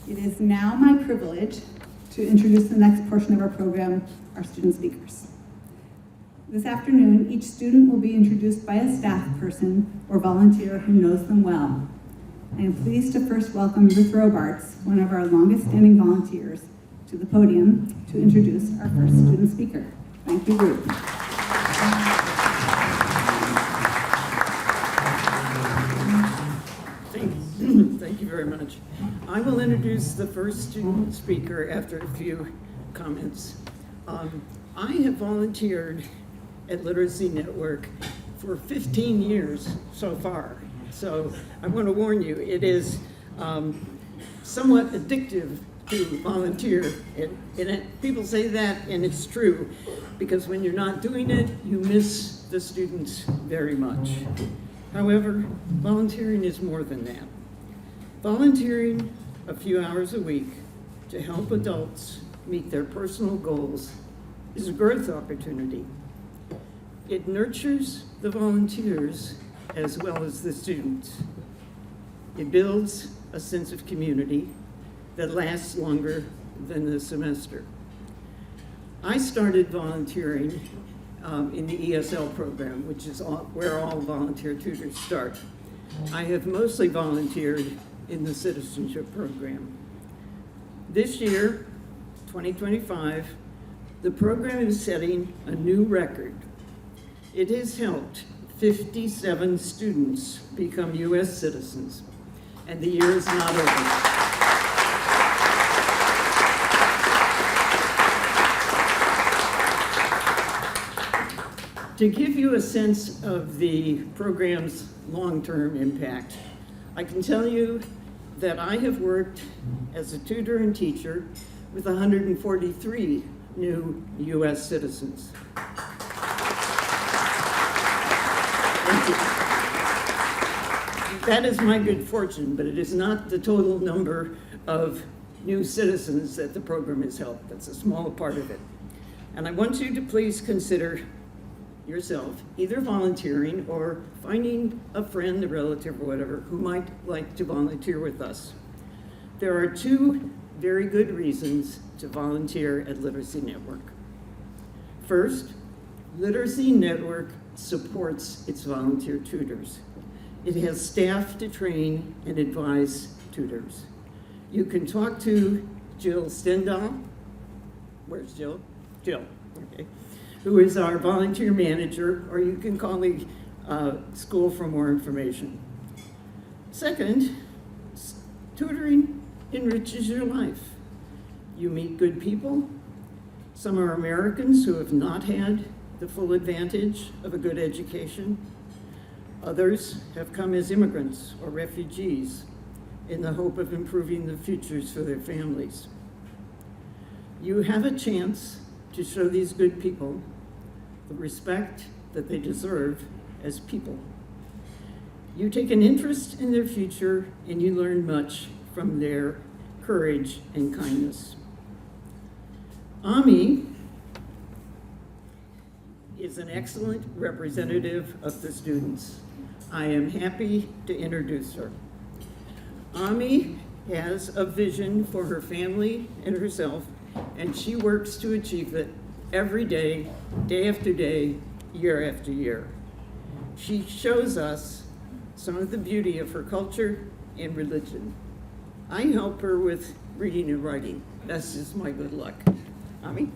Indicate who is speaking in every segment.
Speaker 1: It is now my privilege to introduce the next portion of our program, our student speakers. This afternoon, each student will be introduced by a staff person or volunteer who knows them well. I am pleased to first welcome Ruth Robarts, one of our longest standing volunteers, to the podium to introduce our first student speaker. Thank you, Ruth.
Speaker 2: Thank you very much. I will introduce the first student speaker after a few comments. I have volunteered at Literacy Network for 15 years so far. So I want to warn you, it is somewhat addictive to volunteer. People say that, and it's true, because when you're not doing it, you miss the students very much. However, volunteering is more than that. Volunteering a few hours a week to help adults meet their personal goals is a growth opportunity. It nurtures the volunteers as well as the students. It builds a sense of community that lasts longer than the semester. I started volunteering in the ESL program, which is where all volunteer tutors start. I have mostly volunteered in the citizenship program. This year, 2025, the program is setting a new record. It has helped 57 students become U.S. citizens, and the year is not over. To give you a sense of the program's long-term impact, I can tell you that I have worked as a tutor and teacher with 143 new U.S. citizens. That is my good fortune, but it is not the total number of new citizens that the program has helped. That's a small part of it. And I want you to please consider yourself either volunteering or finding a friend, a relative, or whatever who might like to volunteer with us. There are two very good reasons to volunteer at Literacy Network. First, Literacy Network supports its volunteer tutors. It has staff to train and advise tutors. You can talk to Jill Stendahl. Where's Jill? Jill, okay. Who is our volunteer manager, or you can call the school for more information. Second, tutoring enriches your life. You meet good people. Some are Americans who have not had the full advantage of a good education. Others have come as immigrants or refugees in the hope of improving the futures for their families. You have a chance to show these good people the respect that they deserve as people. You take an interest in their future and you learn much from their courage and kindness. Ami is an excellent representative of the students. I am happy to introduce her. Ami has a vision for her family and herself, and she works to achieve it every day, day after day, year after year. She shows us some of the beauty of her culture and religion. I help her with reading and writing. That's just my good luck. Ami?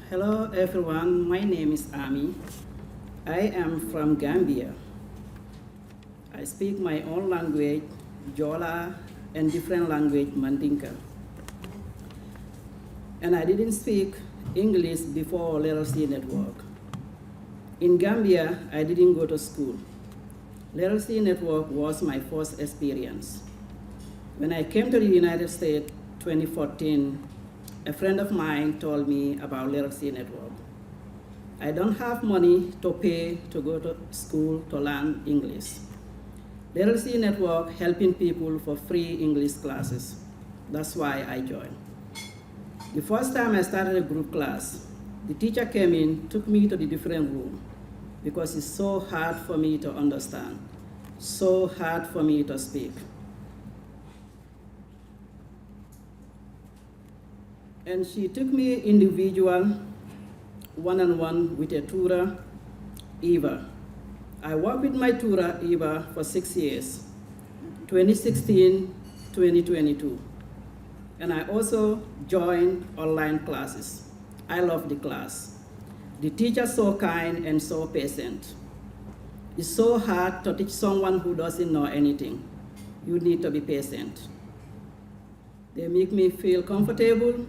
Speaker 3: Hello everyone. My name is Ami. I am from Gambia. I speak my own language, Jola, and different language, Mandinka. And I didn't speak English before Literacy Network. In Gambia, I didn't go to school. Literacy Network was my first experience. When I came to the United States 2014, a friend of mine told me about Literacy Network. I don't have money to pay to go to school to learn English. Literacy Network helping people for free English classes. That's why I joined. The first time I started a group class, The teacher came in, took me to the different room because it's so hard for me to understand, so hard for me to speak. And she took me individual, one-on-one with a tutor, Eva. I worked with my tutor, Eva, for 6 years, 2016, 2022. And I also joined online classes. I love the class. The teacher so kind and so patient. It's so hard to teach someone who doesn't know anything. You need to be patient. They make me feel comfortable,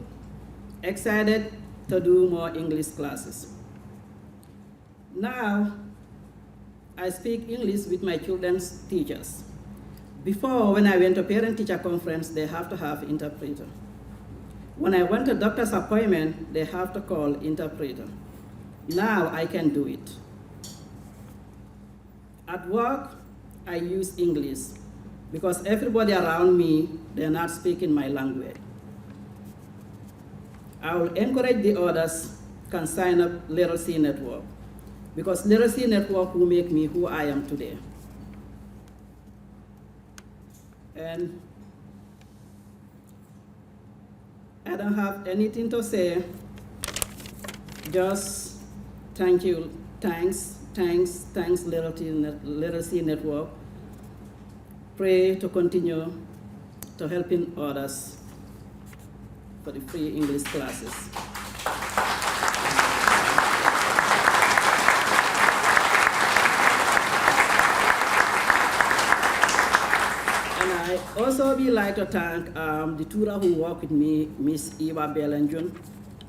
Speaker 3: excited to do more English classes. Now, I speak English with my children's teachers. Before, when I went to parent-teacher conference, they have to have interpreter. When I went to doctor's appointment, they have to call interpreter. Now I can do it. At work, I use English because everybody around me, they're not speaking my language. I will encourage the others can sign up Literacy Network because Literacy Network will make me who I am today. And I don't have anything to say, just thank you, thanks Literacy Network. Pray to continue to helping others for the free English classes. And I also would like to thank the tutor who worked with me, Miss Eva Bellenjun.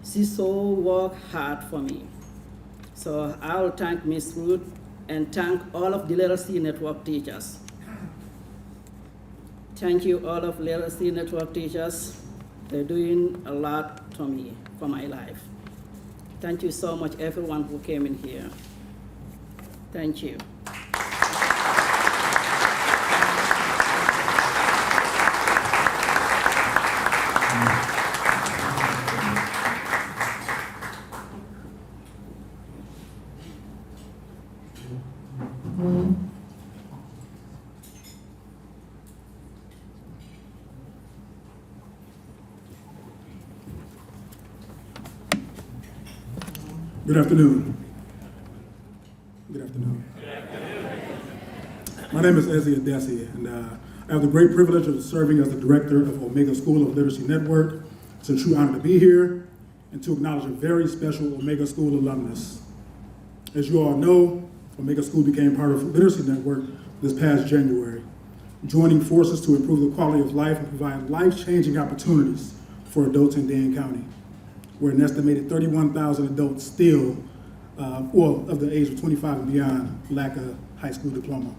Speaker 3: She so worked hard for me. So I will thank Miss Ruth and thank all of the Literacy Network teachers. Thank you all of Literacy Network teachers. They're doing a lot for me, for my life. Thank you so much, everyone who came in here. Thank you.
Speaker 4: Good afternoon. Good afternoon. My name is Ezzy Adesi, and I have the great privilege of serving as the director of Omega School of Literacy Network. It's a true honor to be here and to acknowledge a very special Omega School alumnus. As you all know, Omega School became part of Literacy Network this past January, joining forces to improve the quality of life and provide life-changing opportunities for adults in Dane County, where an estimated 31,000 adults still, of the age of 25 and beyond, lack a high school diploma.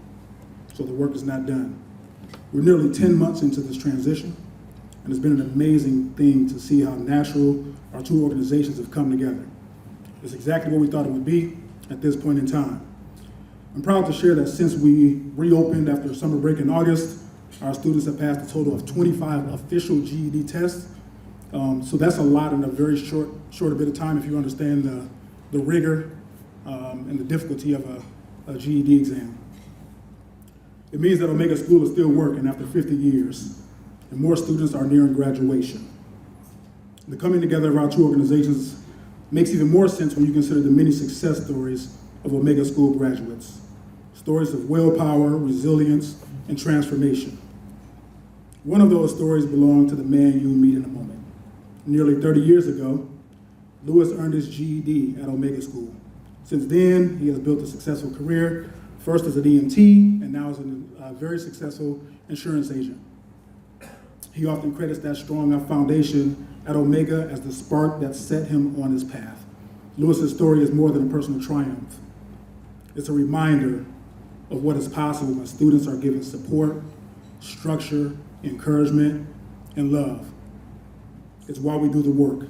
Speaker 4: So the work is not done. We're nearly 10 months into this transition, and it's been an amazing thing to see how natural our two organizations have come together. It's exactly what we thought it would be at this point in time. I'm proud to share that since we reopened after summer break in August, our students have passed a total of 25 official GED tests. So that's a lot in a very short bit of time if you understand the rigor and the difficulty of a GED exam. It means that Omega School is still working after 50 years, and more students are nearing graduation. The coming together of our two organizations makes even more sense when you consider the many success stories of Omega School graduates. Stories of willpower, resilience, and transformation. One of those stories belongs to the man you'll meet in a moment. Nearly 30 years ago, Lewis earned his GED at Omega School. Since then, he has built a successful career, first as an EMT, and now as a very successful insurance agent. He often credits that strong foundation at Omega as the spark that set him on his path. Lewis's story is more than a personal triumph. It's a reminder of what is possible when students are given support, structure, encouragement, and love. It's why we do the work.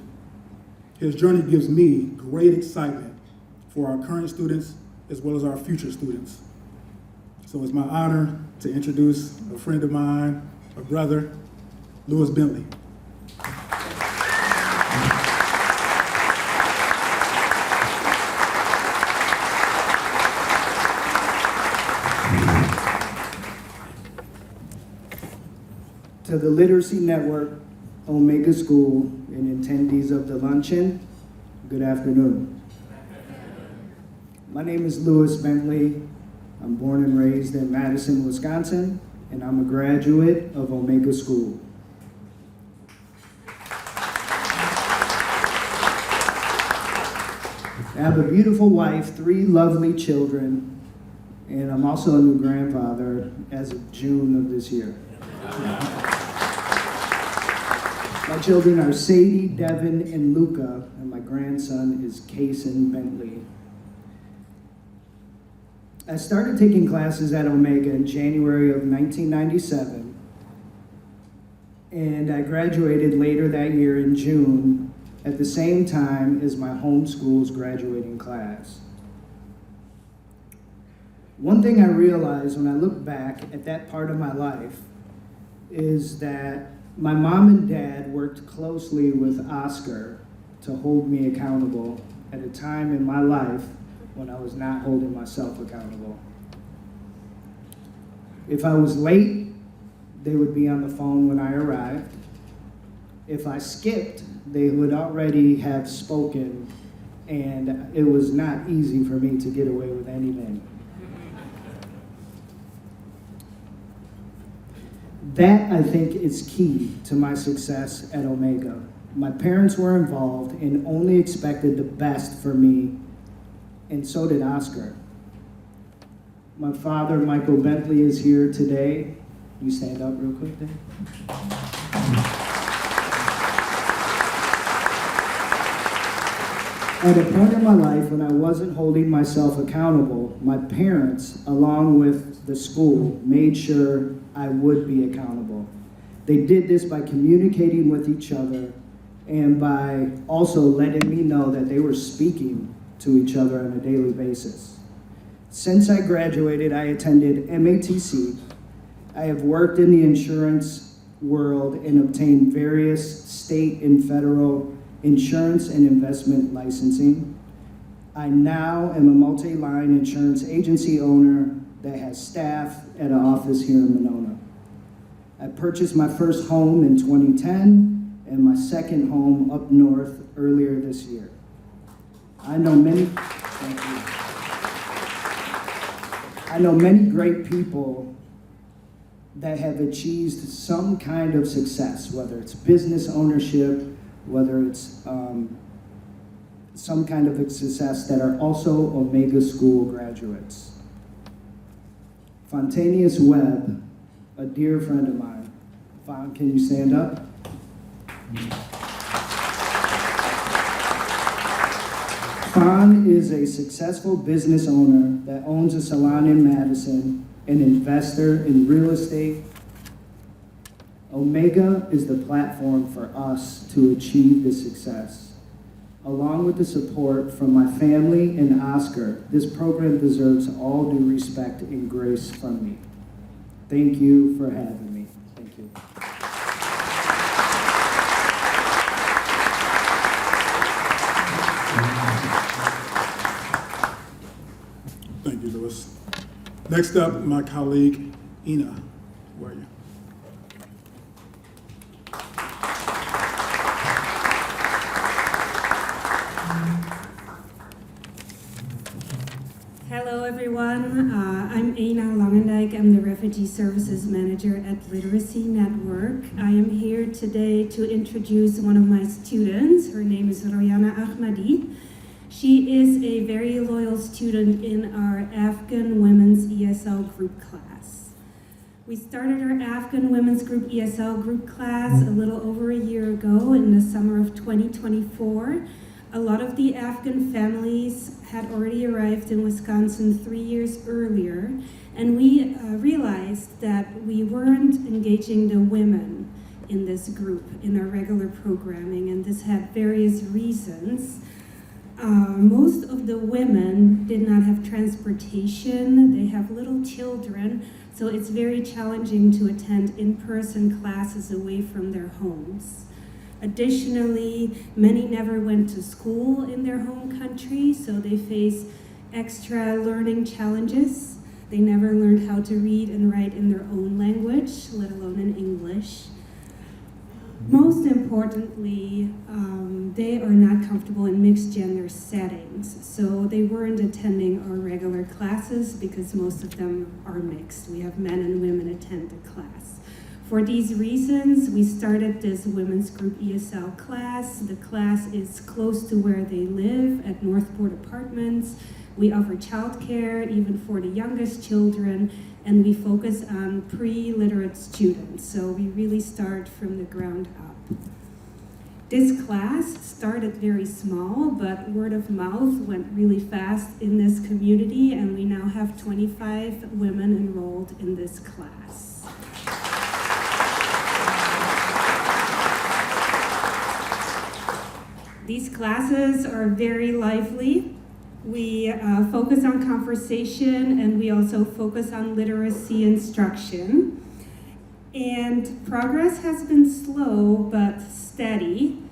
Speaker 4: His journey gives me great excitement for our current students as well as our future students. So it's my honor to introduce a friend of mine, a brother, Lewis Bentley.
Speaker 5: To the Literacy Network, Omega School, and attendees of the luncheon, good afternoon. My name is Lewis Bentley. I'm born and raised in Madison, Wisconsin, and I'm a graduate of Omega School. I have a beautiful wife, 3 lovely children, and I'm also a new grandfather as of June of this year. My children are Sadie, Devin, and Luca, and my grandson is Kason Bentley. I started taking classes at Omega in January of 1997, and I graduated later that year in June at the same time as my home school's graduating class. One thing I realized when I look back at that part of my life is that my mom and dad worked closely with Oscar to hold me accountable at a time in my life when I was not holding myself accountable. If I was late, they would be on the phone when I arrived. If I skipped, they would already have spoken, and it was not easy for me to get away with anything. That, I think, is key to my success at Omega. My parents were involved and only expected the best for me, and so did Oscar. My father, Michael Bentley, is here today. You stand up real quick there. At a point in my life when I wasn't holding myself accountable, my parents, along with the school, made sure I would be accountable. They did this by communicating with each other and by also letting me know that they were speaking to each other on a daily basis. Since I graduated, I attended MATC. I have worked in the insurance world and obtained various state and federal insurance and investment licensing. I now am a multi-line insurance agency owner that has staff at an office here in Monona. I purchased my first home in 2010 and my second home up north earlier this year. I know many great people that have achieved some kind of success, whether it's business ownership, whether it's some kind of success, that are also Omega School graduates. Fontanius Webb, a dear friend of mine. Fon, can you stand up? Fon is a successful business owner that owns a salon in Madison, an investor in real estate. Omega is the platform for us to achieve this success. Along with the support from my family and Oscar, this program deserves all due respect and grace from me. Thank you for having me. Thank you.
Speaker 4: Thank you, Lewis. Next up, my colleague, Ina. Where are you?
Speaker 6: Hello, everyone. I'm Ina Langendijk. I'm the Refugee Services Manager at Literacy Network. I am here today to introduce one of my students. Her name is Royana Ahmadi. She is a very loyal student in our Afghan Women's ESL group class. We started our Afghan Women's Group ESL group class a little over a year ago in the summer of 2024. A lot of the Afghan families had already arrived in Wisconsin 3 years earlier, and we realized that we weren't engaging the women in this group in our regular programming, and this had various reasons. Most of the women did not have transportation, they have little children, so it's very challenging to attend in-person classes away from their homes. Additionally, many never went to school in their home country, so they face extra learning challenges. They never learned how to read and write in their own language, let alone in English. Most importantly, they are not comfortable in mixed gender settings, so they weren't attending our regular classes because most of them are mixed. We have men and women attend the class. For these reasons, we started this women's group ESL class. The class is close to where they live at Northport Apartments. We offer childcare even for the youngest children, and we focus on pre-literate students. So we really start from the ground up. This class started very small, but word of mouth went really fast in this community, and we now have 25 women enrolled in this class. These classes are very lively. We focus on conversation, and we also focus on literacy instruction. And progress has been slow but steady.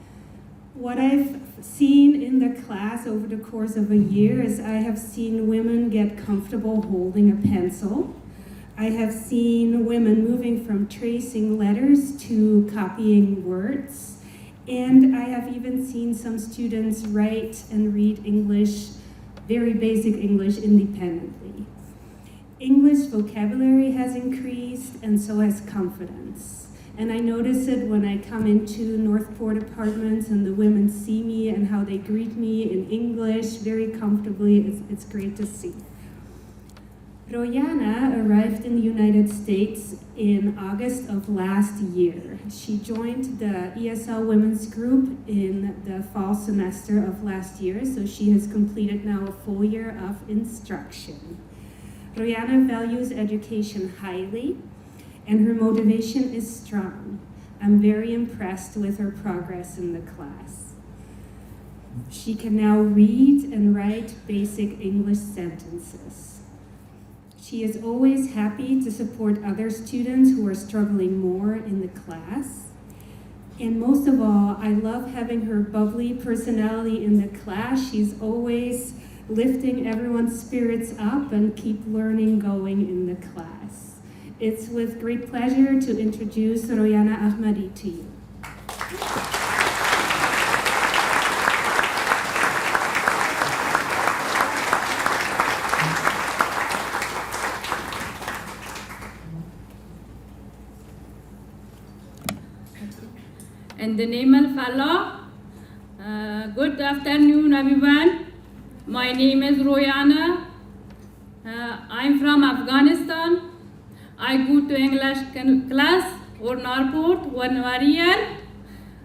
Speaker 6: What I've seen in the class over the course of a year is I have seen women get comfortable holding a pencil. I have seen women moving from tracing letters to copying words. And I have even seen some students write and read English, very basic English, independently. English vocabulary has increased, and so has confidence. And I notice it when I come into Northport Apartments and the women see me and how they greet me in English very comfortably. It's great to see. Royana arrived in the United States in August of last year. She joined the ESL Women's Group in the fall semester of last year, so she has completed now a full year of instruction. Royana values education highly, and her motivation is strong. I'm very impressed with her progress in the class. She can now read and write basic English sentences. She is always happy to support other students who are struggling more in the class. And most of all, I love having her bubbly personality in the class. She's always lifting everyone's spirits up and keep learning going in the class. It's with great pleasure to introduce Royana Ahmadi to you.
Speaker 7: In the name of Allah, good afternoon, everyone. My name is Royana. I'm from Afghanistan. I go to English class or Northport 1 year.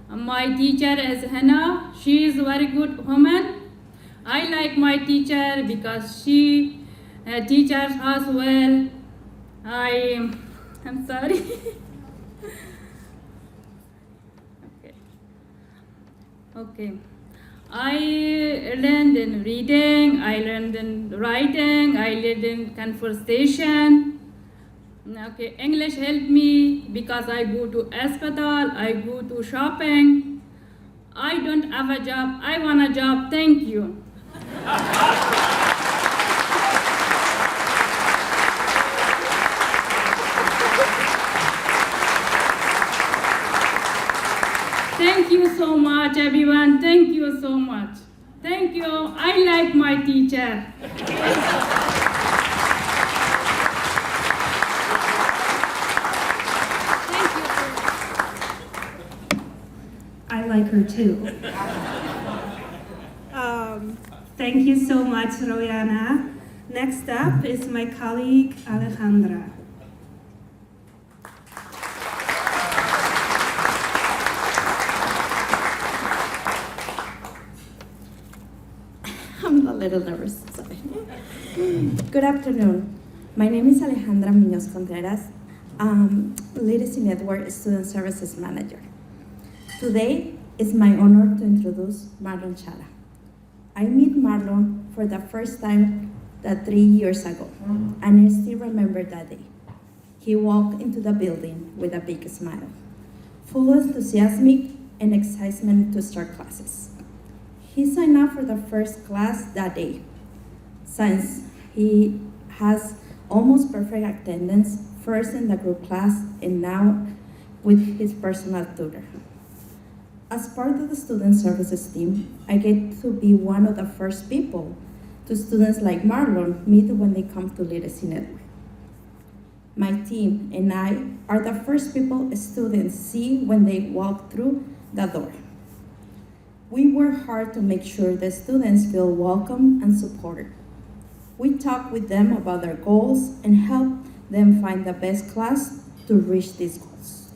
Speaker 7: My teacher is Hannah. She is a very good woman. I like my teacher because she teaches us well. I'm sorry. Okay. I learned in reading, I learned in writing, I learned in conversation. Okay, English helped me because I go to hospital, I go to shopping. I don't have a job, I want a job, thank you. Thank you so much, everyone. Thank you so much. Thank you. I like my teacher. Thank you.
Speaker 6: I like her too. Thank you so much, Royana. Next up is my colleague, Alejandra.
Speaker 8: I'm a little nervous, sorry. Good afternoon. My name is Alejandra Muñoz Contreras, Literacy Network Student Services Manager. Today, it's my honor to introduce Marlon Chara. I met Marlon for the first time 3 years ago, and I still remember that day. He walked into the building with a big smile, full of enthusiasm and excitement to start classes. He signed up for the first class that day, since he has almost perfect attendance, first in the group class and now with his personal tutor. As part of the Student Services team, I get to be one of the first people to students like Marlon meet when they come to Literacy Network. My team and I are the first people students see when they walk through the door. We work hard to make sure the students feel welcome and supported. We talk with them about their goals and help them find the best class to reach these goals.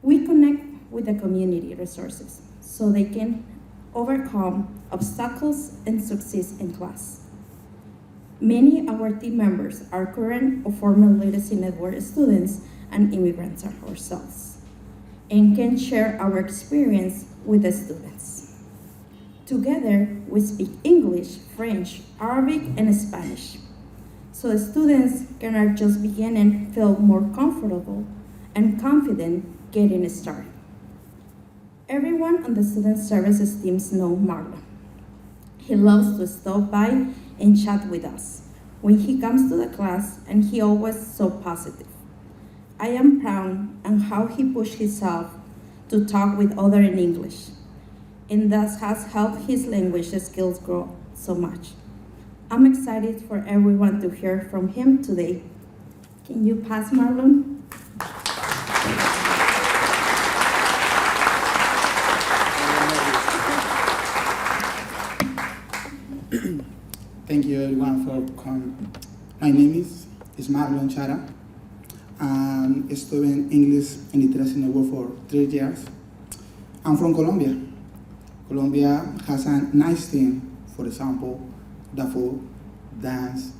Speaker 8: We connect with the community resources so they can overcome obstacles and succeed in class. Many of our team members are current or former Literacy Network students and immigrants ourselves, and can share our experience with the students. Together, we speak English, French, Arabic, and Spanish, so the students can just begin and feel more comfortable and confident getting started. Everyone on the Student Services teams know Marlon. He loves to stop by and chat with us when he comes to the class, and he always so positive. I am proud on how he pushed himself to talk with others in English, and thus has helped his language skills grow so much. I'm excited for everyone to hear from him today. Can you pass, Marlon?
Speaker 9: Thank you everyone for coming. My name is Marlon Chara. I'm a student English and Literacy Network for 3 years. I'm from Colombia. Colombia has a nice thing, for example, the food, dance,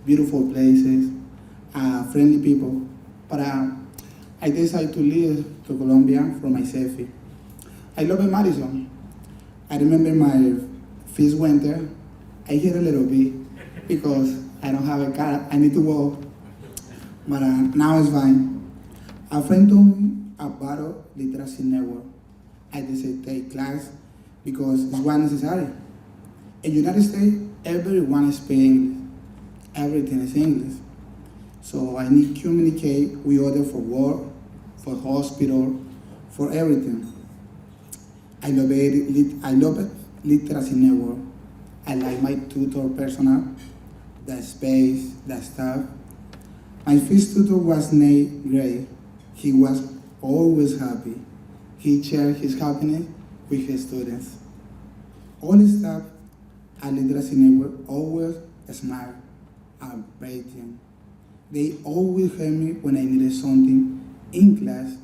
Speaker 9: beautiful places, friendly people. But I decided to leave to Colombia for myself. I love Madison. I remember my first winter. I hate a little bit because I don't have a car. I need to walk, but now it's fine. A friend told me about Literacy Network. I decided to take class because it's one necessary. In the United States, everyone speaks English. Everything is English. So I need to communicate with others for work, for hospital, for everything. I love it, Literacy Network. I like my tutor personal, the space, the staff. My first tutor was Nate Gray. He was always happy. He shared his happiness with his students. All the staff at Literacy Network always smile and brighten. They always help me when I needed something in class,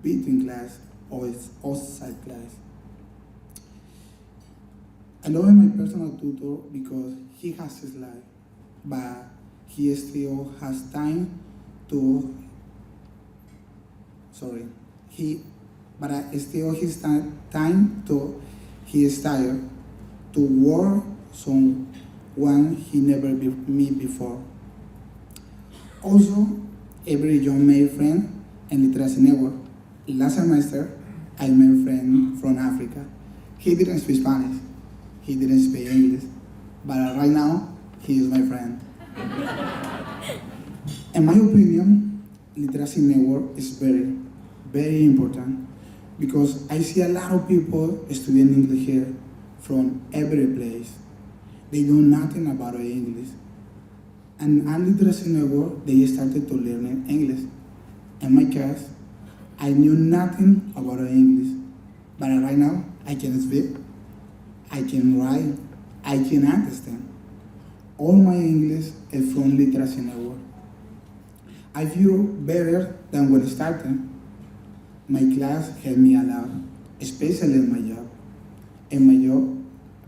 Speaker 9: between class, or outside class. I love my personal tutor because he has his life, but he still has time to, but I still his time to, he is tired to work someone he never met before. Also, every young male friend in Literacy Network. Last semester, I met a friend from Africa. He didn't speak Spanish. He didn't speak English, but right now, he is my friend. In my opinion, Literacy Network is very, very important because I see a lot of people studying English here from every place. They know nothing about English. And at Literacy Network, they started to learn English. In my case, I knew nothing about English, but right now, I can speak. I can write, I can understand. All my English is from Literacy Network. I feel better than when I started. My class helped me a lot, especially in my job. In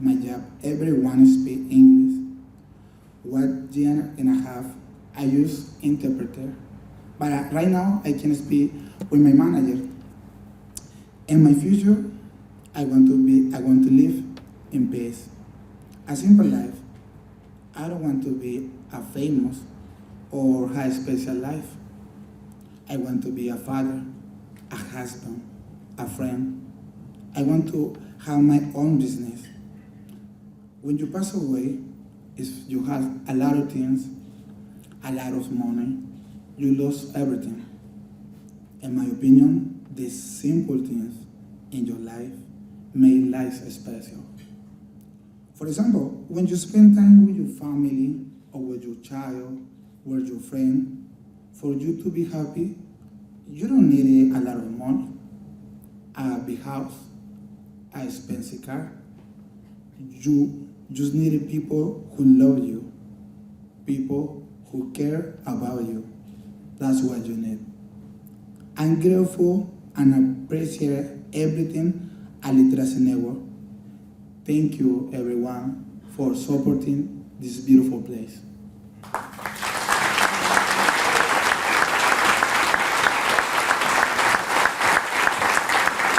Speaker 9: my job, everyone speaks English. 1 year and a half, I use interpreter. But right now, I can speak with my manager. In my future, I want to live in peace, a simple life. I don't want to be a famous or have a special life. I want to be a father, a husband, a friend. I want to have my own business. When you pass away, if you have a lot of things, a lot of money, you lose everything. In my opinion, the simple things in your life make life special. For example, when you spend time with your family or with your child or your friend, for you to be happy, you don't need a lot of money, a big house, a expensive car. You just need people who love you, people who care about you. That's what you need. I'm grateful and appreciate everything at Literacy Network. Thank you, everyone, for supporting this beautiful place.